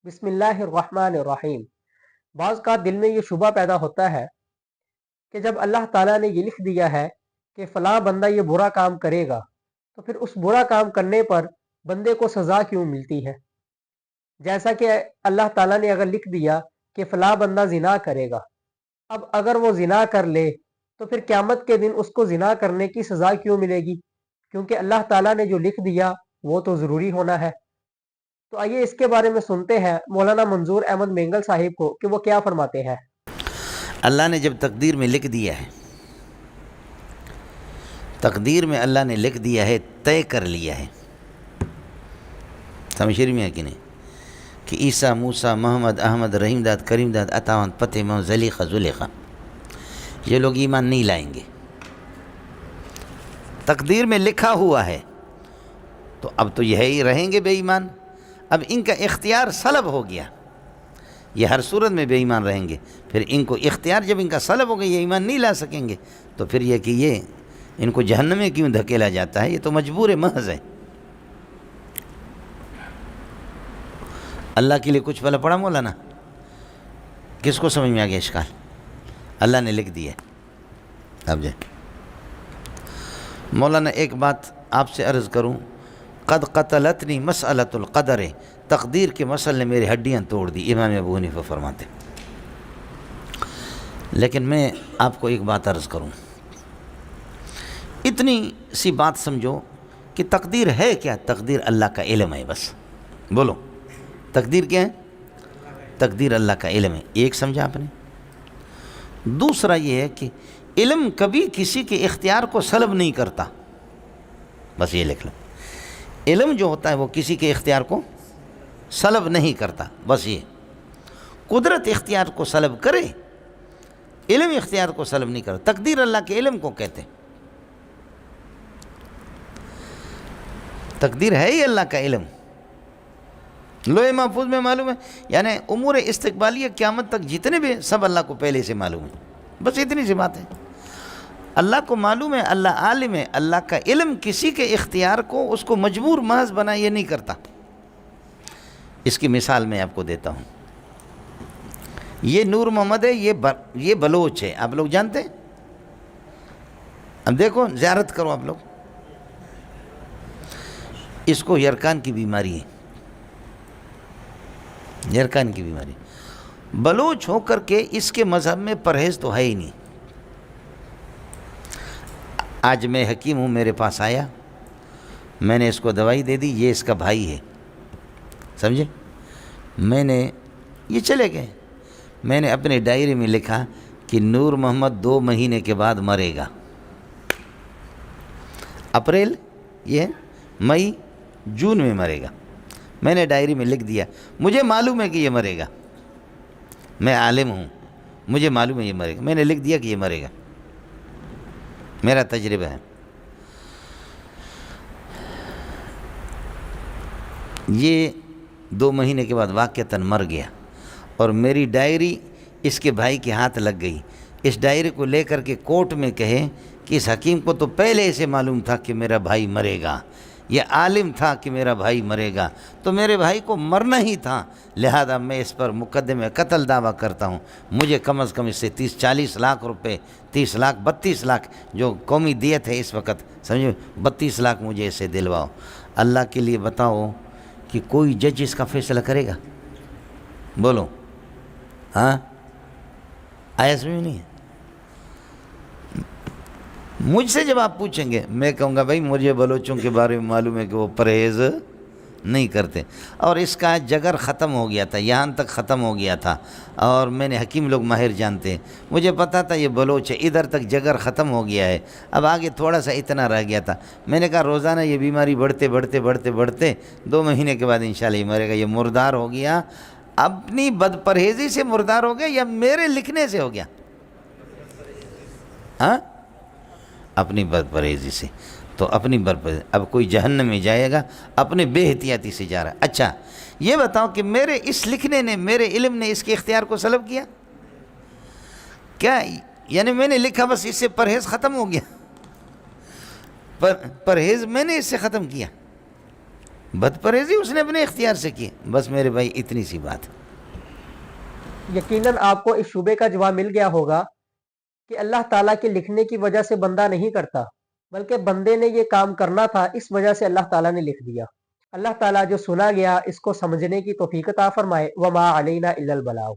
بسم اللہ الرحمن الرحیم۔ بعض کا دل میں یہ شبہ پیدا ہوتا ہے کہ جب اللہ تعالیٰ نے یہ لکھ دیا ہے کہ فلاں بندہ یہ برا کام کرے گا تو پھر اس برا کام کرنے پر بندے کو سزا کیوں ملتی ہے؟ جیسا کہ اللہ تعالیٰ نے اگر لکھ دیا کہ فلاں بندہ زنا کرے گا، اب اگر وہ زنا کر لے تو پھر قیامت کے دن اس کو زنا کرنے کی سزا کیوں ملے گی؟ کیونکہ اللہ تعالیٰ نے جو لکھ دیا وہ تو ضروری ہونا ہے۔ تو آئیے اس کے بارے میں سنتے ہیں مولانا منظور احمد مینگل صاحب کو کہ وہ کیا فرماتے ہیں۔ اللہ نے جب تقدیر میں لکھ دیا ہے، تقدیر میں اللہ نے لکھ دیا ہے، طے کر لیا ہے، سمجھ رہی میں ہے کہ نہیں، کہ عیسیٰ، موسیٰ، محمد، احمد، رحیم داد، کریم داد، عطاوند، فتح، محمد، زلیخہ، زلیخہ، یہ لوگ ایمان نہیں لائیں گے۔ تقدیر میں لکھا ہوا ہے تو اب تو یہ ہی رہیں گے بے ایمان۔ اب ان کا اختیار سلب ہو گیا، یہ ہر صورت میں بے ایمان رہیں گے۔ پھر ان کو اختیار جب ان کا سلب ہو گیا، یہ ایمان نہیں لا سکیں گے، تو پھر یہ کہ یہ ان کو جہنم میں کیوں دھکیلا جاتا ہے؟ یہ تو مجبور محض ہے۔ اللہ کے لیے کچھ بھلا پڑا مولانا؟ کس کو سمجھ میں آ گیا اشکال؟ اللہ نے لکھ دیا۔ اب جائے مولانا ایک بات آپ سے عرض کروں، قد قتلتنی مسئلۃ القدر، تقدیر کے مسئلے نے میری ہڈیاں توڑ دی، امام ابو حنیفہ فرماتے۔ لیکن میں آپ کو ایک بات عرض کروں، اتنی سی بات سمجھو کہ تقدیر ہے کیا؟ تقدیر اللہ کا علم ہے، بس بولو تقدیر کیا ہے؟ تقدیر اللہ کا علم ہے، ایک سمجھا آپ نے۔ دوسرا یہ ہے کہ علم کبھی کسی کے اختیار کو سلب نہیں کرتا، بس یہ لکھ لو، علم جو ہوتا ہے وہ کسی کے اختیار کو سلب نہیں کرتا، بس یہ۔ قدرت اختیار کو سلب کرے، علم اختیار کو سلب نہیں کرتا۔ تقدیر اللہ کے علم کو کہتے ہیں، تقدیر ہے ہی اللہ کا علم، لوح محفوظ میں معلوم ہے، یعنی امور استقبالیہ قیامت تک جتنے بھی سب اللہ کو پہلے سے معلوم ہے، بس اتنی سی بات ہے۔ اللہ کو معلوم ہے، اللہ عالم ہے، اللہ کا علم کسی کے اختیار کو اس کو مجبور محض بنا یہ نہیں کرتا۔ اس کی مثال میں آپ کو دیتا ہوں، یہ نور محمد ہے، یہ بلوچ ہے، آپ لوگ جانتے ہیں؟ اب دیکھو، زیارت کرو آپ لوگ، اس کو یرکان کی بیماری ہے، یرکان کی بیماری۔ بلوچ ہو کر کے اس کے مذہب میں پرہیز تو ہے ہی نہیں۔ آج میں حکیم ہوں، میرے پاس آیا، میں نے اس کو دوائی دے دی، یہ اس کا بھائی ہے، سمجھے؟ میں نے یہ چلے گئے، میں نے اپنے ڈائری میں لکھا کہ نور محمد 2 مہینے کے بعد مرے گا، اپریل، یہ مئی، جون میں مرے گا۔ میں نے ڈائری میں لکھ دیا، مجھے معلوم ہے کہ یہ مرے گا، میں عالم ہوں، مجھے معلوم ہے یہ مرے گا، میں نے لکھ دیا کہ یہ مرے گا، میرا تجربہ ہے۔ یہ 2 مہینے کے بعد واقعتاً مر گیا، اور میری ڈائری اس کے بھائی کے ہاتھ لگ گئی۔ اس ڈائری کو لے کر کے کورٹ میں کہے کہ اس حکیم کو تو پہلے سے معلوم تھا کہ میرا بھائی مرے گا، یہ عالم تھا کہ میرا بھائی مرے گا، تو میرے بھائی کو مرنا ہی تھا، لہذا میں اس پر مقدمے قتل دعویٰ کرتا ہوں، مجھے کم از کم اس سے 30-40 لاکھ روپے، 30 لاکھ 32 لاکھ جو قومی دیت ہے اس وقت، سمجھو 32 لاکھ مجھے اس سے دلواؤ۔ اللہ کے لیے بتاؤ کہ کوئی جج اس کا فیصلہ کرے گا؟ بولو، ہاں؟ آیا سمجھ نہیں ہے؟ مجھ سے جب آپ پوچھیں گے، میں کہوں گا بھائی مجھے بلوچوں کے بارے میں معلوم ہے کہ وہ پرہیز نہیں کرتے، اور اس کا جگر ختم ہو گیا تھا، یہاں تک ختم ہو گیا تھا، اور میں نے حکیم لوگ ماہر جانتے ہیں، مجھے پتا تھا یہ بلوچ ہے، ادھر تک جگر ختم ہو گیا ہے، اب آگے تھوڑا سا اتنا رہ گیا تھا۔ میں نے کہا روزانہ یہ بیماری بڑھتے بڑھتے بڑھتے بڑھتے 2 مہینے کے بعد انشاءاللہ یہ مرے گا، یہ مردار ہو گیا۔ اپنی بد پرہیزی سے مردار ہو گیا یا میرے لکھنے سے ہو گیا؟ ہاں، اپنی بد پرہیزی سے۔ تو اپنی بد پرہیزی، اب کوئی جہنم میں جائے گا اپنے بے احتیاطی سے جا رہا ہے۔ اچھا یہ بتاؤ کہ میرے اس لکھنے نے، میرے علم نے اس کے اختیار کو سلب کیا کیا؟ یعنی میں نے لکھا بس اس سے پرہیز ختم ہو گیا، پرہیز میں نے اس سے ختم کیا، بد پرہیزی اس نے اپنے اختیار سے کی. بس میرے بھائی اتنی سی بات. یقیناً آپ کو اس شبے کا جواب مل گیا ہوگا کہ اللہ تعالیٰ کے لکھنے کی وجہ سے بندہ نہیں کرتا، بلکہ بندے نے یہ کام کرنا تھا، اس وجہ سے اللہ تعالیٰ نے لکھ دیا. اللہ تعالیٰ جو سنا گیا اس کو سمجھنے کی توفیق عطا فرمائے. وما علینا الا البلاغ.